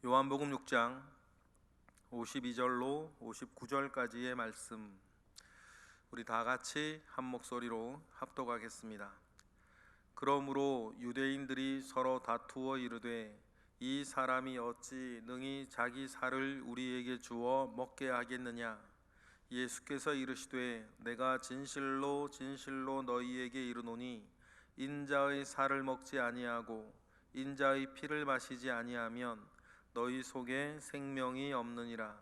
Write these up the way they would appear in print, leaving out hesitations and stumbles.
요한복음 6장 52절로 59절까지의 말씀, 우리 다 같이 한 목소리로 합독하겠습니다. 그러므로 유대인들이 서로 다투어 이르되 이 사람이 어찌 능히 자기 살을 우리에게 주어 먹게 하겠느냐. 예수께서 이르시되 내가 진실로 진실로 너희에게 이르노니 인자의 살을 먹지 아니하고 인자의 피를 마시지 아니하면 너희 속에 생명이 없느니라.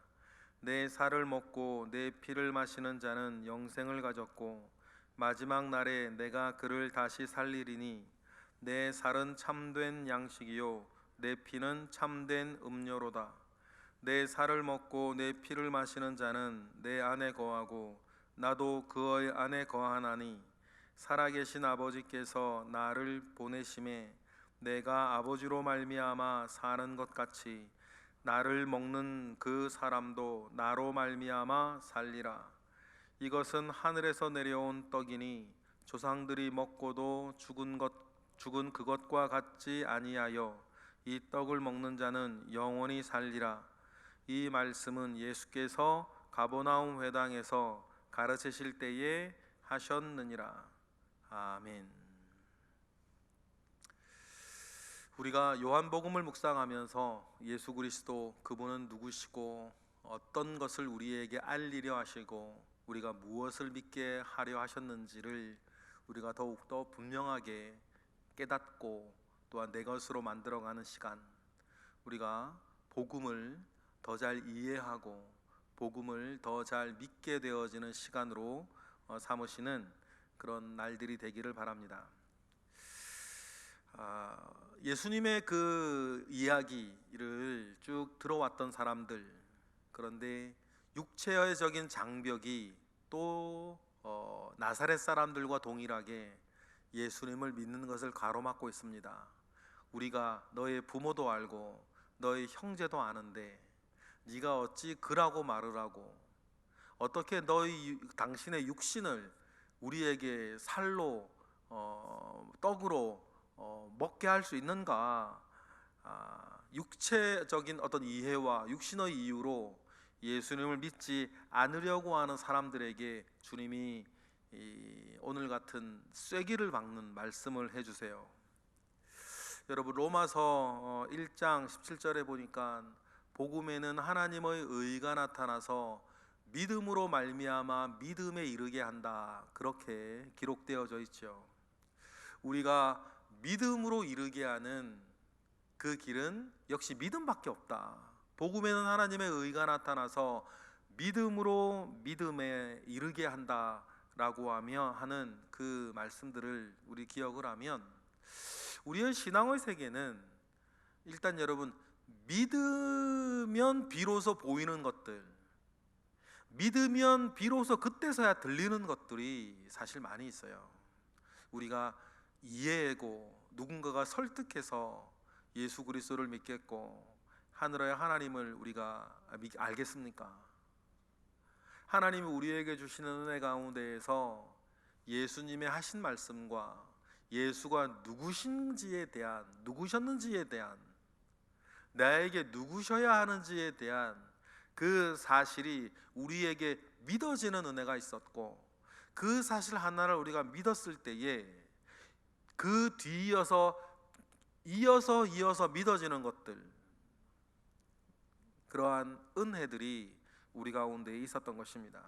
내 살을 먹고 내 피를 마시는 자는 영생을 가졌고 마지막 날에 내가 그를 다시 살리리니 내 살은 참된 양식이요 내 피는 참된 음료로다. 내 살을 먹고 내 피를 마시는 자는 내 안에 거하고 나도 그의 안에 거하나니 살아계신 아버지께서 나를 보내심에 내가 아버지로 말미암아 사는 것 같이 나를 먹는 그 사람도 나로 말미암아 살리라. 이것은 하늘에서 내려온 떡이니 조상들이 먹고도 죽은 그것과 같지 아니하여 이 떡을 먹는 자는 영원히 살리라. 이 말씀은 예수께서 가버나움 회당에서 가르치실 때에 하셨느니라. 아멘. 우리가 요한복음을 묵상하면서 예수 그리스도, 그분은 누구시고 어떤 것을 우리에게 알리려 하시고 우리가 무엇을 믿게 하려 하셨는지를 우리가 더욱더 분명하게 깨닫고 또한 내 것으로 만들어가는 시간, 우리가 복음을 더 잘 이해하고 복음을 더 잘 믿게 되어지는 시간으로 삼으시는 그런 날들이 되기를 바랍니다. 예수님의 그 이야기를 쭉 들어왔던 사람들, 그런데 육체적인 장벽이 또 나사렛 사람들과 동일하게 예수님을 믿는 것을 가로막고 있습니다. 우리가 너의 부모도 알고 너의 형제도 아는데 네가 어찌 그라고 말을 하고 어떻게 당신의 육신을 우리에게 살로 떡으로 먹게 할 수 있는가? 육체적인 어떤 이해와 육신의 이유로 예수님을 믿지 않으려고 하는 사람들에게 주님이 오늘 같은 쐐기를 박는 말씀을 해주세요. 여러분, 로마서 1장 17절에 보니까 복음에는 하나님의 의가 나타나서 믿음으로 말미암아 믿음에 이르게 한다, 그렇게 기록되어져 있죠. 우리가 믿음으로 이르게 하는 그 길은 역시 믿음밖에 없다. 복음에는 하나님의 의가 나타나서 믿음으로 믿음에 이르게 한다라고 하는 그 말씀들을 우리 기억을 하면 우리의 신앙의 세계는 일단 여러분, 믿으면 비로소 보이는 것들, 믿으면 비로소 그때서야 들리는 것들이 사실 많이 있어요. 우리가 이해하고 누군가가 설득해서 예수 그리스도를 믿겠고 하늘의 하나님을 우리가 알겠습니까? 하나님이 우리에게 주시는 은혜 가운데에서 예수님의 하신 말씀과 예수가 누구셨는지에 대한 나에게 누구셔야 하는지에 대한 그 사실이 우리에게 믿어지는 은혜가 있었고, 그 사실 하나를 우리가 믿었을 때에 그 뒤이어서 이어서 믿어지는 것들, 그러한 은혜들이 우리 가운데 있었던 것입니다.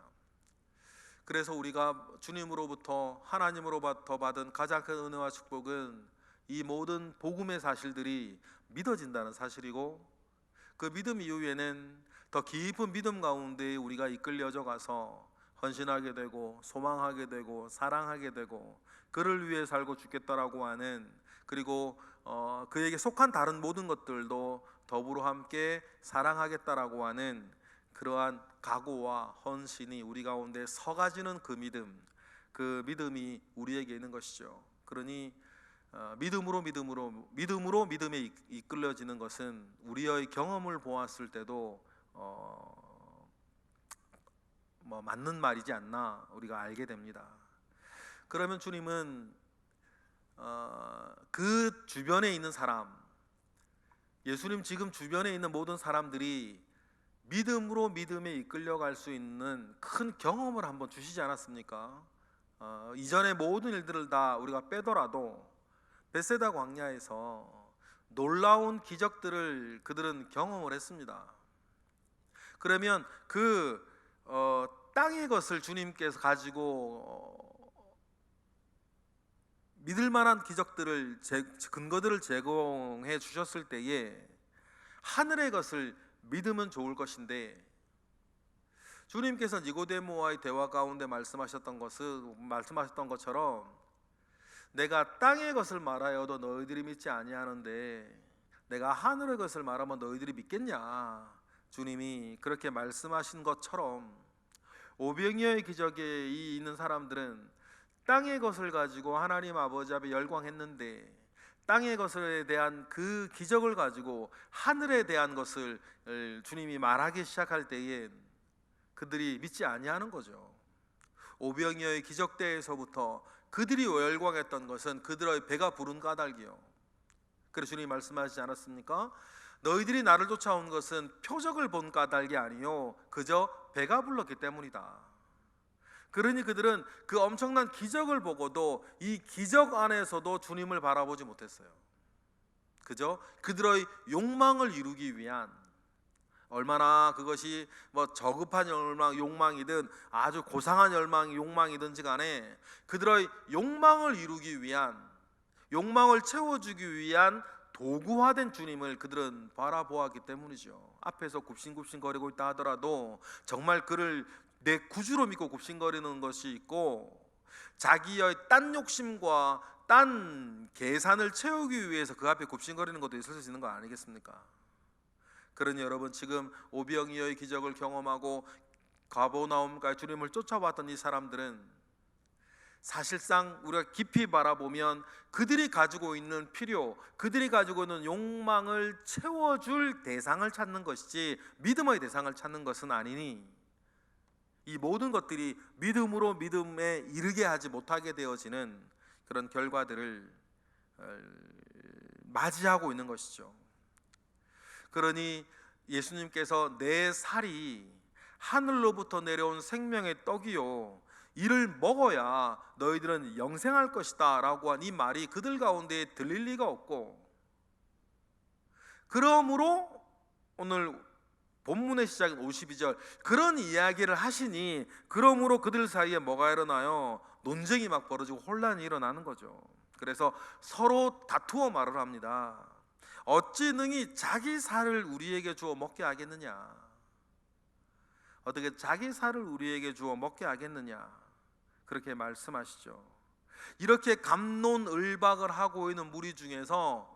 그래서 우리가 주님으로부터, 하나님으로부터 받은 가장 큰 은혜와 축복은 이 모든 복음의 사실들이 믿어진다는 사실이고, 그 믿음 이후에는 더 깊은 믿음 가운데 우리가 이끌려져 가서 헌신하게 되고 소망하게 되고 사랑하게 되고 그를 위해 살고 죽겠다라고 하는, 그리고 그에게 속한 다른 모든 것들도 더불어 함께 사랑하겠다라고 하는 그러한 각오와 헌신이 우리 가운데 서가지는 그 믿음이 우리에게 있는 것이죠. 그러니 믿음으로 믿음에 이끌려지는 것은 우리의 경험을 보았을 때도 맞는 말이지 않나 우리가 알게 됩니다. 그러면 주님은 그 주변에 있는 사람, 예수님 지금 주변에 있는 모든 사람들이 믿음으로 믿음에 이끌려갈 수 있는 큰 경험을 한번 주시지 않았습니까? 이전의 모든 일들을 다 우리가 빼더라도 베세다 광야에서 놀라운 기적들을 그들은 경험을 했습니다. 그러면 그 땅의 것을 주님께서 가지고 믿을 만한 기적들을 근거들을 제공해 주셨을 때에 하늘의 것을 믿으면 좋을 것인데, 주님께서 니고데모와의 대화 가운데 말씀하셨던 것처럼 내가 땅의 것을 말하여도 너희들이 믿지 아니하는데 내가 하늘의 것을 말하면 너희들이 믿겠냐, 주님이 그렇게 말씀하신 것처럼 오병이어의 기적에 있는 사람들은 땅의 것을 가지고 하나님 아버지 앞에 열광했는데, 땅의 것에 대한 그 기적을 가지고 하늘에 대한 것을 주님이 말하기 시작할 때에 그들이 믿지 아니하는 거죠. 오병이어의 기적대에서부터 그들이 열광했던 것은 그들의 배가 부른 까닭이요. 그래서 주님이 말씀하시지 않았습니까? 너희들이 나를 쫓아온 것은 표적을 본 까닭이 아니요 그저 배가 불렀기 때문이다. 그러니 그들은 그 엄청난 기적을 보고도 이 기적 안에서도 주님을 바라보지 못했어요. 그저 그들의 욕망을 이루기 위한, 얼마나 그것이 저급한 욕망이든 아주 고상한 욕망이든지 간에 그들의 욕망을 이루기 위한, 욕망을 채워주기 위한 도구화된 주님을 그들은 바라보았기 때문이죠. 앞에서 굽신굽신거리고 있다 하더라도 정말 그를 내 구주로 믿고 굽신거리는 것이 있고, 자기의 딴 욕심과 딴 계산을 채우기 위해서 그 앞에 굽신거리는 것도 있을 수 있는 거 아니겠습니까? 그러니 여러분, 지금 오병이어의 기적을 경험하고 가버나움까지 주님을 쫓아왔던 이 사람들은 사실상 우리가 깊이 바라보면 그들이 가지고 있는 필요, 그들이 가지고 있는 욕망을 채워줄 대상을 찾는 것이지 믿음의 대상을 찾는 것은 아니니, 이 모든 것들이 믿음으로 믿음에 이르게 하지 못하게 되어지는 그런 결과들을 맞이하고 있는 것이죠. 그러니 예수님께서 내 살이 하늘로부터 내려온 생명의 떡이요 이를 먹어야 너희들은 영생할 것이다 라고 한 이 말이 그들 가운데 들릴 리가 없고, 그러므로 오늘 본문의 시작은 52절 그런 이야기를 하시니, 그러므로 그들 사이에 뭐가 일어나요? 논쟁이 막 벌어지고 혼란이 일어나는 거죠. 그래서 서로 다투어 말을 합니다. 어찌 능히 자기 살을 우리에게 주어 먹게 하겠느냐? 어떻게 자기 살을 우리에게 주어 먹게 하겠느냐? 그렇게 말씀하시죠. 이렇게 갑론을박을 하고 있는 무리 중에서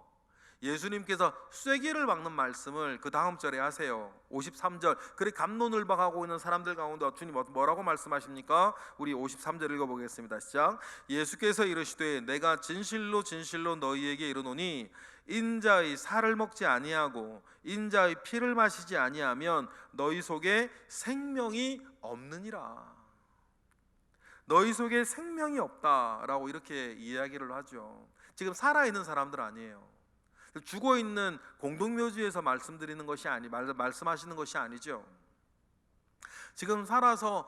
예수님께서 쐐기를 박는 말씀을 그 다음 절에 하세요. 53절. 그래 갑론을박하고 있는 사람들 가운데 주님 뭐라고 말씀하십니까? 우리 53절 읽어보겠습니다. 시작. 예수께서 이르시되 내가 진실로 진실로 너희에게 이르노니 인자의 살을 먹지 아니하고 인자의 피를 마시지 아니하면 너희 속에 생명이 없느니라. 너희 속에 생명이 없다라고 이렇게 이야기를 하죠. 지금 살아있는 사람들 아니에요. 죽어있는 공동묘지에서 말씀드리는 것이 말씀하시는 것이 아니죠. 지금 살아서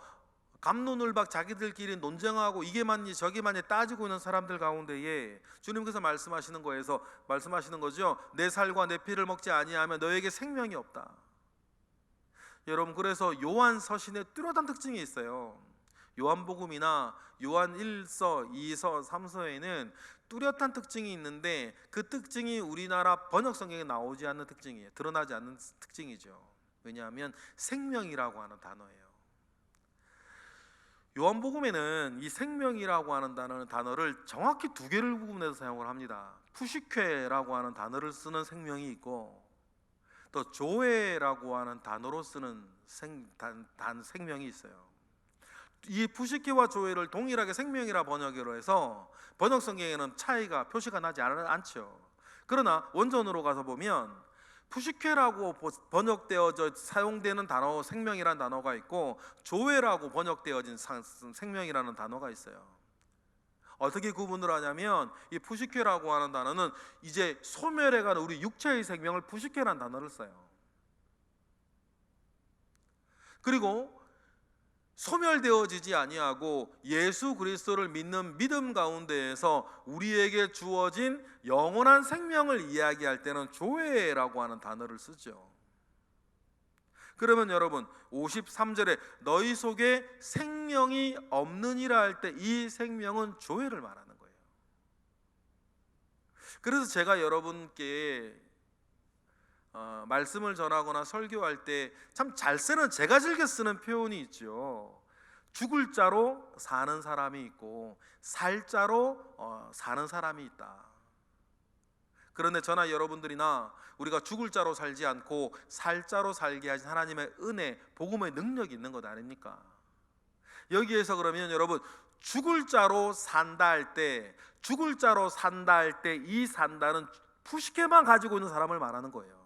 갑론을박 자기들끼리 논쟁하고 이게 맞니 저게 맞니 따지고 있는 사람들 가운데에 주님께서 말씀하시는 거죠. 내 살과 내 피를 먹지 아니하면 너에게 생명이 없다. 여러분, 그래서 요한 서신에 뚜렷한 특징이 있어요. 요한복음이나 요한 1서, 2서, 3서에는 뚜렷한 특징이 있는데 그 특징이 우리나라 번역 성경에 나오지 않는 특징이에요. 드러나지 않는 특징이죠. 왜냐하면 생명이라고 하는 단어예요. 요한복음에는 이 생명이라고 하는 단어를 정확히 두 개를 구분해서 사용을 합니다. 푸시케라고 하는 단어를 쓰는 생명이 있고, 또 조에라고 하는 단어로 쓰는 생명이 있어요. 이 푸시케와 조에를 동일하게 생명이라 번역으로 해서 번역 성경에는 차이가 표시가 나지 않죠. 그러나 원전으로 가서 보면 푸시케라고 번역되어져 사용되는 단어, 생명이라는 단어가 있고 조에라고 번역되어진 생명이라는 단어가 있어요. 어떻게 구분을 하냐면 이 푸시케라고 하는 단어는 이제 소멸해가는 우리 육체의 생명을 푸시케라는 단어를 써요. 그리고 소멸되어지지 아니하고 예수 그리스도를 믿는 믿음 가운데에서 우리에게 주어진 영원한 생명을 이야기할 때는 조회라고 하는 단어를 쓰죠. 그러면 여러분 53절에 너희 속에 생명이 없느니라 할 때 이 생명은 조회를 말하는 거예요. 그래서 제가 여러분께 말씀을 전하거나 설교할 때 참 잘 쓰는, 제가 즐겨 쓰는 표현이 있죠. 죽을 자로 사는 사람이 있고 살 자로 사는 사람이 있다. 그런데 저나 여러분들이나 우리가 죽을 자로 살지 않고 살 자로 살게 하신 하나님의 은혜, 복음의 능력이 있는 것 아닙니까? 여기에서 그러면 여러분 죽을 자로 산다 할 때, 죽을 자로 산다 할 때 이 산다는 푸시케만 가지고 있는 사람을 말하는 거예요.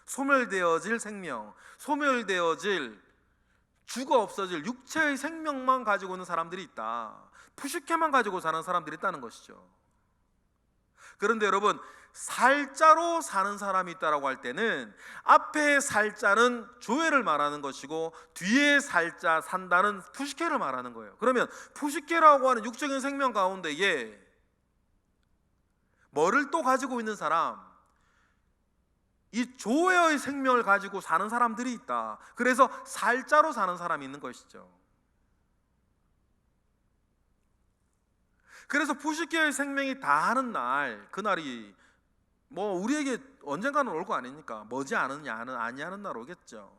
소멸되어질 생명, 소멸되어질, 죽어 없어질 육체의 생명만 가지고 있는 사람들이 있다. 푸시케만 가지고 사는 사람들이 있다는 것이죠. 그런데 여러분 살자로 사는 사람이 있다라고 할 때는 앞에 살자는 조회를 말하는 것이고 뒤에 살자 산다는 푸시케를 말하는 거예요. 그러면 푸시케라고 하는 육적인 생명 가운데에 뭐를 또 가지고 있는 사람, 이 조회의 생명을 가지고 사는 사람들이 있다. 그래서 살자로 사는 사람이 있는 것이죠. 그래서 푸시케의 생명이 다하는 날, 그날이 뭐 우리에게 언젠가는 올 거 아닙니까? 머지 않느냐는 아니하는 날 오겠죠.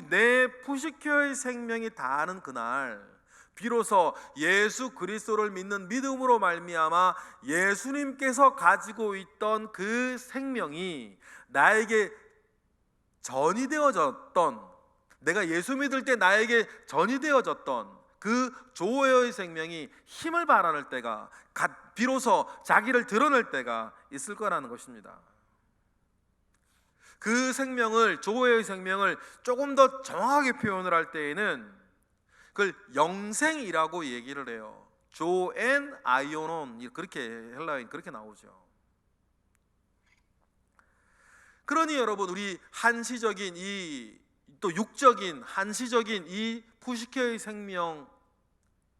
내 푸시케의 생명이 다하는 그날, 비로소 예수 그리스도를 믿는 믿음으로 말미암아 예수님께서 가지고 있던 그 생명이 나에게 전이 되어졌던, 내가 예수 믿을 때 나에게 전이 되어졌던 그 조회의 생명이 힘을 발휘할 때가, 비로소 자기를 드러낼 때가 있을 거라는 것입니다. 그 생명을, 조회의 생명을 조금 더 정확하게 표현을 할 때에는 그걸 영생이라고 얘기를 해요. 조엔 아이오논, 그렇게 헬라어인 그렇게 나오죠. 그러니 여러분 우리 한시적인 이 또 육적인 한시적인 이 푸시케의 생명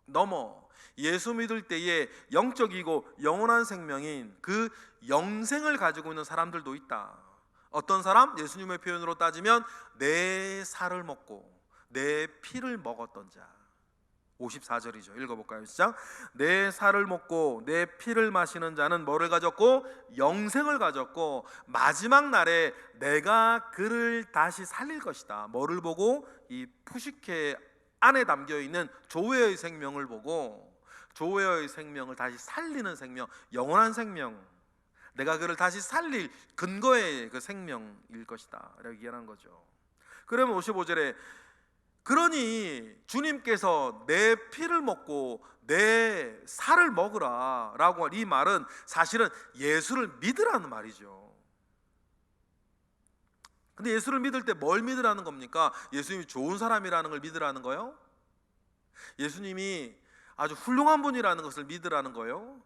넘어 예수 믿을 때에 영적이고 영원한 생명인 그 영생을 가지고 있는 사람들도 있다. 어떤 사람? 예수님의 표현으로 따지면 내 살을 먹고 내 피를 먹었던 자. 54절이죠. 읽어볼까요? 시작. 내 살을 먹고 내 피를 마시는 자는 뭐를 가졌고? 영생을 가졌고 마지막 날에 내가 그를 다시 살릴 것이다. 뭐를 보고? 이 푸시케 안에 담겨있는 조회의 생명을 보고, 조회의 생명을 다시 살리는 생명, 영원한 생명, 내가 그를 다시 살릴 근거의 그 생명일 것이다 라고 얘기하는 거죠. 그러면 55절에 그러니 주님께서 내 피를 먹고 내 살을 먹으라 라고 한 이 말은 사실은 예수를 믿으라는 말이죠. 근데 예수를 믿을 때 뭘 믿으라는 겁니까? 예수님이 좋은 사람이라는 걸 믿으라는 거요? 예수님이 아주 훌륭한 분이라는 것을 믿으라는 거요?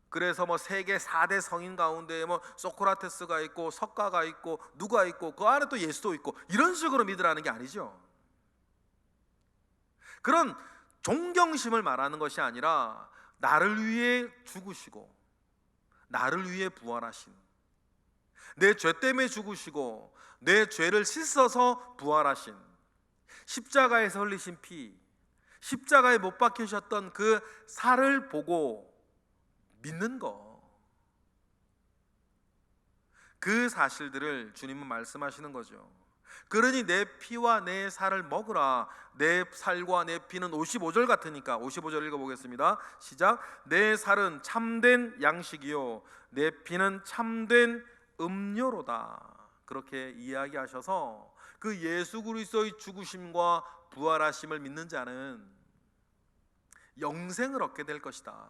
그래서 뭐 세계 4대 성인 가운데 뭐 소크라테스가 있고 석가가 있고 누가 있고 그 안에 또 예수도 있고 이런 식으로 믿으라는 게 아니죠. 그런 존경심을 말하는 것이 아니라 나를 위해 죽으시고 나를 위해 부활하신, 내 죄 때문에 죽으시고 내 죄를 씻어서 부활하신, 십자가에서 흘리신 피, 십자가에 못 박히셨던 그 살을 보고 믿는 거, 그 사실들을 주님은 말씀하시는 거죠. 그러니 내 피와 내 살을 먹으라. 내 살과 내 피는 55절 같으니까 55절 읽어보겠습니다. 시작. 내 살은 참된 양식이요 내 피는 참된 음료로다. 그렇게 이야기하셔서 그 예수 그리스도의 죽으심과 부활하심을 믿는 자는 영생을 얻게 될 것이다.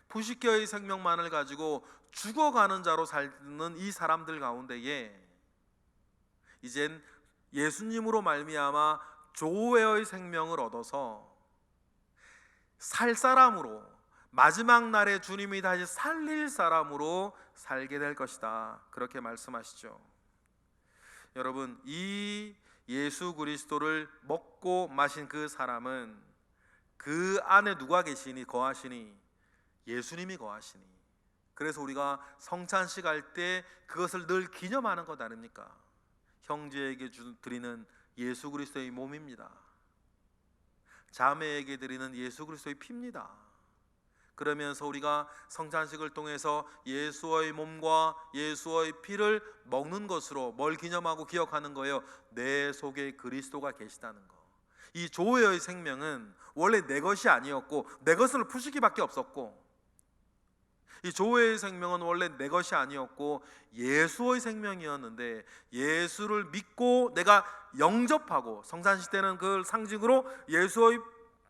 푸시케의 생명만을 가지고 죽어가는 자로 살는 이 사람들 가운데에 이젠 예수님으로 말미암아 조회의 생명을 얻어서 살 사람으로, 마지막 날에 주님이 다시 살릴 사람으로 살게 될 것이다. 그렇게 말씀하시죠. 여러분, 이 예수 그리스도를 먹고 마신 그 사람은 그 안에 누가 계시니 거하시니? 예수님이 거하시니. 그래서 우리가 성찬식 할 때 그것을 늘 기념하는 것 아닙니까? 형제에게 드리는 예수 그리스도의 몸입니다. 자매에게 드리는 예수 그리스도의 피입니다. 그러면서 우리가 성찬식을 통해서 예수의 몸과 예수의 피를 먹는 것으로 뭘 기념하고 기억하는 거예요? 내 속에 그리스도가 계시다는 거. 이 조회의 생명은 원래 내 것이 아니었고 내 것을 푸시기밖에 없었고, 이 조회의 생명은 원래 내 것이 아니었고 예수의 생명이었는데, 예수를 믿고 내가 영접하고, 성찬식 때는 그 상징으로 예수의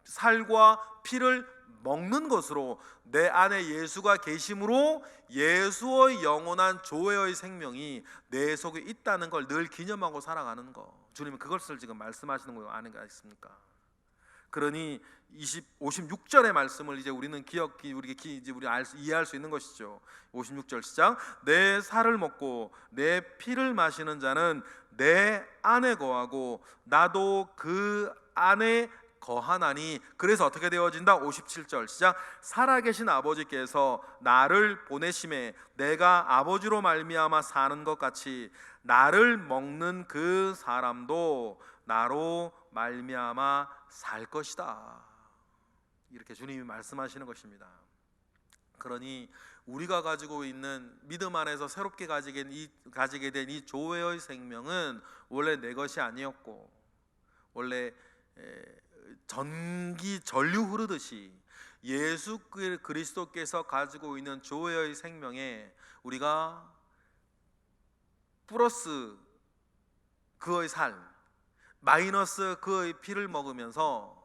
살과 피를 먹는 것으로 내 안에 예수가 계심으로 예수의 영원한 조회의 생명이 내 속에 있다는 걸 늘 기념하고 살아가는 거. 주님은 그것을 지금 말씀하시는 거 아닌가 싶습니까? 그러니 56절의 말씀을 이제 우리는 이해할 수 있는 것이죠. 56절 시작. 내 살을 먹고 내 피를 마시는 자는 내 안에 거하고 나도 그 안에 거하나니. 그래서 어떻게 되어진다? 57절 시작. 살아계신 아버지께서 나를 보내심에 내가 아버지로 말미암아 사는 것 같이 나를 먹는 그 사람도 나로 말미암아 살 것이다. 이렇게 주님이 말씀하시는 것입니다. 그러니 우리가 가지고 있는 믿음 안에서 새롭게 가지게 된 이 조회의 생명은 원래 내 것이 아니었고, 원래 전류 흐르듯이 예수 그리스도께서 가지고 있는 조회의 생명에 우리가 플러스 그의 살, 마이너스 그의 피를 먹으면서,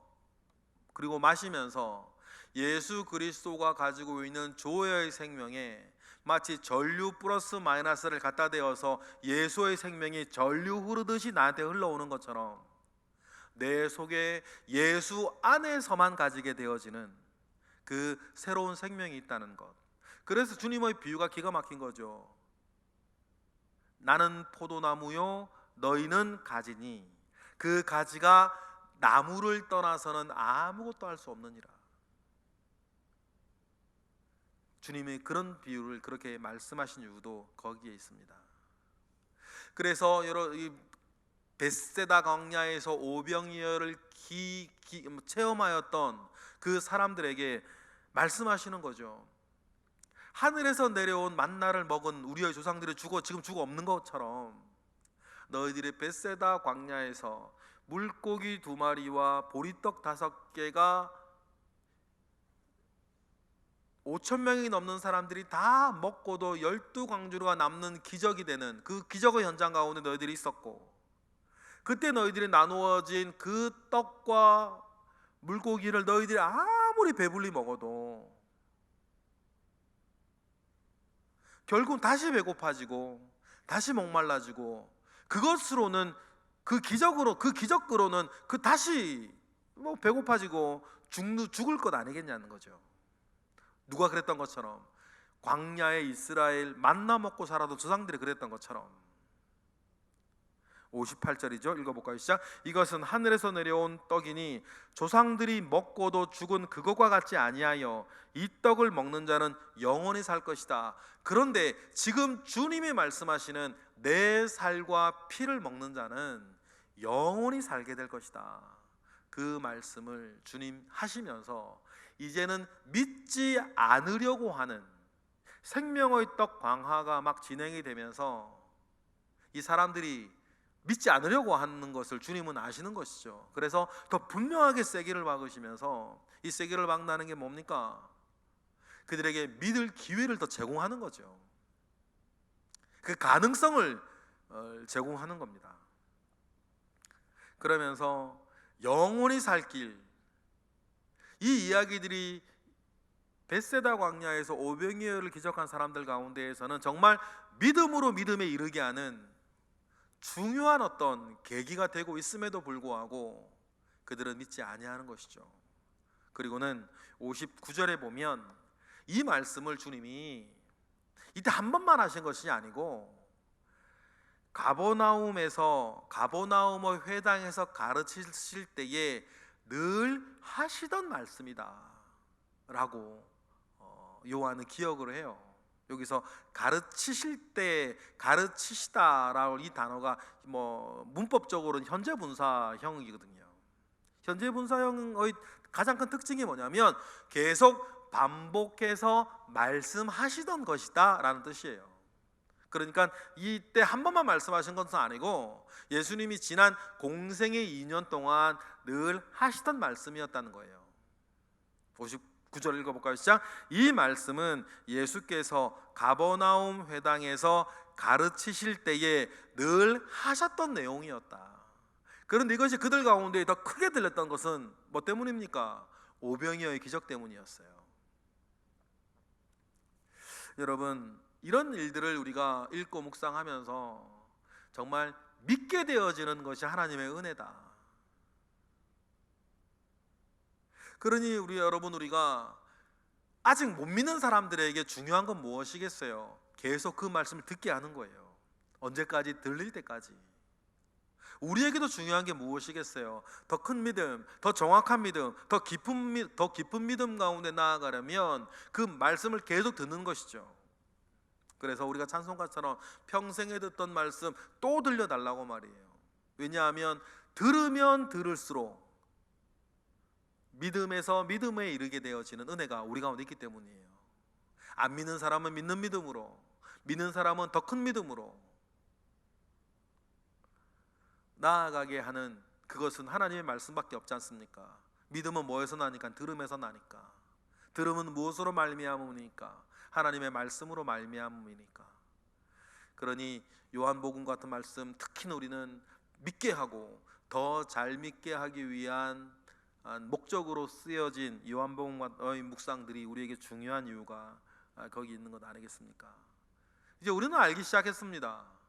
그리고 마시면서 예수 그리스도가 가지고 있는 조회의 생명에 마치 전류 플러스 마이너스를 갖다 대어서 예수의 생명이 전류 흐르듯이 나한테 흘러오는 것처럼 내 속에 예수 안에서만 가지게 되어지는 그 새로운 생명이 있다는 것. 그래서 주님의 비유가 기가 막힌 거죠. 나는 포도나무요 너희는 가지니 그 가지가 나무를 떠나서는 아무것도 할 수 없느니라. 주님이 그런 비유를 그렇게 말씀하신 이유도 거기에 있습니다. 그래서 이 벳세다 광야에서 오병이어를 체험하였던 그 사람들에게 말씀하시는 거죠. 하늘에서 내려온 만나를 먹은 우리의 조상들이 지금 죽어 없는 것처럼 너희들이 벳세다 광야에서 물고기 2마리와 보리떡 5개가 5,000명이 넘는 사람들이 다 먹고도 12광주가 남는 기적이 되는 그 기적의 현장 가운데 너희들이 있었고, 그때 너희들이 나누어진 그 떡과 물고기를 너희들이 아무리 배불리 먹어도 결국 다시 배고파지고 다시 목말라지고, 그것으로는 그 기적으로는 다시 배고파지고 죽을 것 아니겠냐는 거죠. 누가 그랬던 것처럼 광야의 이스라엘 만나 먹고 살아도 조상들이 그랬던 것처럼. 58절이죠. 읽어볼까요? 시작. 이것은 하늘에서 내려온 떡이니 조상들이 먹고도 죽은 그것과 같지 아니하여 이 떡을 먹는 자는 영원히 살 것이다. 그런데 지금 주님이 말씀하시는 내 살과 피를 먹는 자는 영원히 살게 될 것이다. 그 말씀을 주님 하시면서 이제는 믿지 않으려고 하는 생명의 떡 광화가 막 진행이 되면서 이 사람들이 믿지 않으려고 하는 것을 주님은 아시는 것이죠. 그래서 더 분명하게 세기를 박으시면서, 이 세기를 박는다는 게 뭡니까? 그들에게 믿을 기회를 더 제공하는 거죠. 그 가능성을 제공하는 겁니다. 그러면서 영원히 살 길, 이 이야기들이 벳세다 광야에서 오병이어를 기적한 사람들 가운데에서는 정말 믿음으로 믿음에 이르게 하는 중요한 어떤 계기가 되고 있음에도 불구하고 그들은 믿지 아니하는 것이죠. 그리고는 59절에 보면 이 말씀을 주님이 이때 한 번만 하신 것이 아니고 가버나움의 회당에서 가르치실 때에 늘 하시던 말씀이다 라고 요한은 기억을 해요. 여기서 가르치실 때 가르치시다라고 이 단어가 문법적으로는 현재 분사형이거든요. 현재 분사형의 가장 큰 특징이 뭐냐면 계속 반복해서 말씀하시던 것이다 라는 뜻이에요. 그러니까 이때 한 번만 말씀하신 것은 아니고 예수님이 지난 공생의 2년 동안 늘 하시던 말씀이었다는 거예요. 59절 읽어볼까요? 시작. 이 말씀은 예수께서 가버나움 회당에서 가르치실 때에 늘 하셨던 내용이었다. 그런데 이것이 그들 가운데 더 크게 들렸던 것은 뭐 때문입니까? 오병이어의 기적 때문이었어요. 여러분, 이런 일들을 우리가 읽고 묵상하면서 정말 믿게 되어지는 것이 하나님의 은혜다. 그러니 우리가 아직 못 믿는 사람들에게 중요한 건 무엇이겠어요? 계속 그 말씀을 듣게 하는 거예요. 언제까지? 들릴 때까지. 우리에게도 중요한 게 무엇이겠어요? 더 큰 믿음, 더 정확한 믿음, 더 깊은 믿음 가운데 나아가려면 그 말씀을 계속 듣는 것이죠. 그래서 우리가 찬송가처럼 평생에 듣던 말씀 또 들려달라고 말이에요. 왜냐하면 들으면 들을수록 믿음에서 믿음에 이르게 되어지는 은혜가 우리 가운데 있기 때문이에요. 안 믿는 사람은 믿는 믿음으로, 믿는 사람은 더 큰 믿음으로 나아가게 하는, 그것은 하나님의 말씀밖에 없지 않습니까? 믿음은 뭐에서 나니까? 들음에서 나니까. 들음은 무엇으로 말미암으니까? 하나님의 말씀으로 말미암으니까. 그러니 요한복음 같은 말씀, 특히 우리는 믿게 하고 더 잘 믿게 하기 위한 목적으로 쓰여진 요한복음의 묵상들이 우리에게 중요한 이유가 거기 있는 것 아니겠습니까? 이제 우리는 알기 시작했습니다.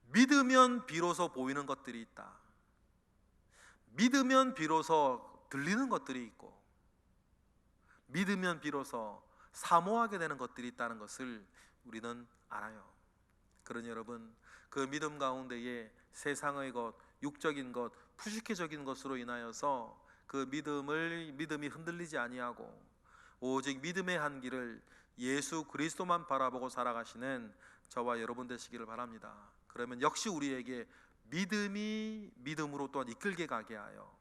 믿으면 비로소 보이는 것들이 있다. 믿으면 비로소 들리는 것들이 있고, 믿으면 비로소 사모하게 되는 것들이 있다는 것을 우리는 알아요. 그러니 여러분, 그 믿음 가운데에 세상의 것, 육적인 것, 푸시케적인 것으로 인하여서 그 믿음이 흔들리지 아니하고 오직 믿음의 한 길을 예수 그리스도만 바라보고 살아가시는 저와 여러분 되시기를 바랍니다. 그러면 역시 우리에게 믿음이 믿음으로 또한 이끌게 가게 하여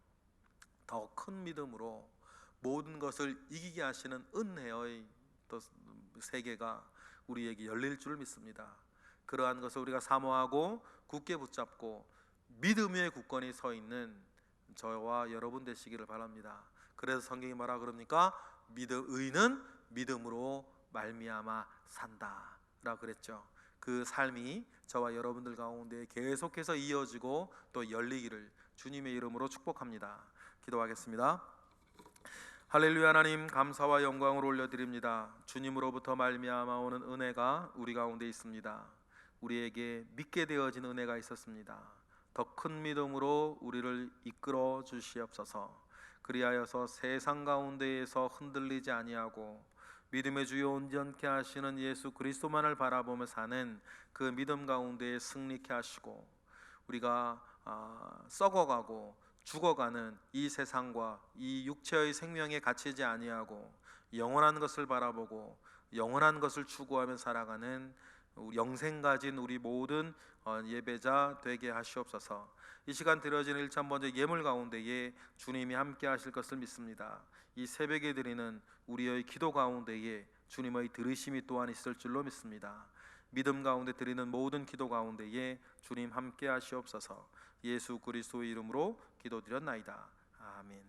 더 큰 믿음으로 모든 것을 이기게 하시는 은혜의 또 세계가 우리에게 열릴 줄 믿습니다. 그러한 것을 우리가 사모하고 굳게 붙잡고 믿음의 굳건히 서 있는 저와 여러분 되시기를 바랍니다. 그래서 성경이 뭐라 그럽니까? 의는 믿음으로 말미암아 산다라고 그랬죠. 그 삶이 저와 여러분들 가운데 계속해서 이어지고 또 열리기를 주님의 이름으로 축복합니다. 기도하겠습니다. 할렐루야. 하나님, 감사와 영광을 올려드립니다. 주님으로부터 말미암아 오는 은혜가 우리 가운데 있습니다. 우리에게 믿게 되어진 은혜가 있었습니다. 더 큰 믿음으로 우리를 이끌어 주시옵소서. 그리하여서 세상 가운데에서 흔들리지 아니하고 믿음의 주요 온전케 하시는 예수 그리스도만을 바라보며 사는 그 믿음 가운데 승리케 하시고, 우리가 썩어가고 죽어가는 이 세상과 이 육체의 생명에 갇히지 아니하고 영원한 것을 바라보고 영원한 것을 추구하며 살아가는 영생 가진 우리 모든 예배자 되게 하시옵소서. 이 시간 드려지는 일천번째 예물 가운데에 주님이 함께 하실 것을 믿습니다. 이 새벽에 드리는 우리의 기도 가운데에 주님의 들으심이 또한 있을 줄로 믿습니다. 믿음 가운데 드리는 모든 기도 가운데에 주님 함께 하시옵소서. 예수 그리스도의 이름으로 기도드렸나이다. 아멘.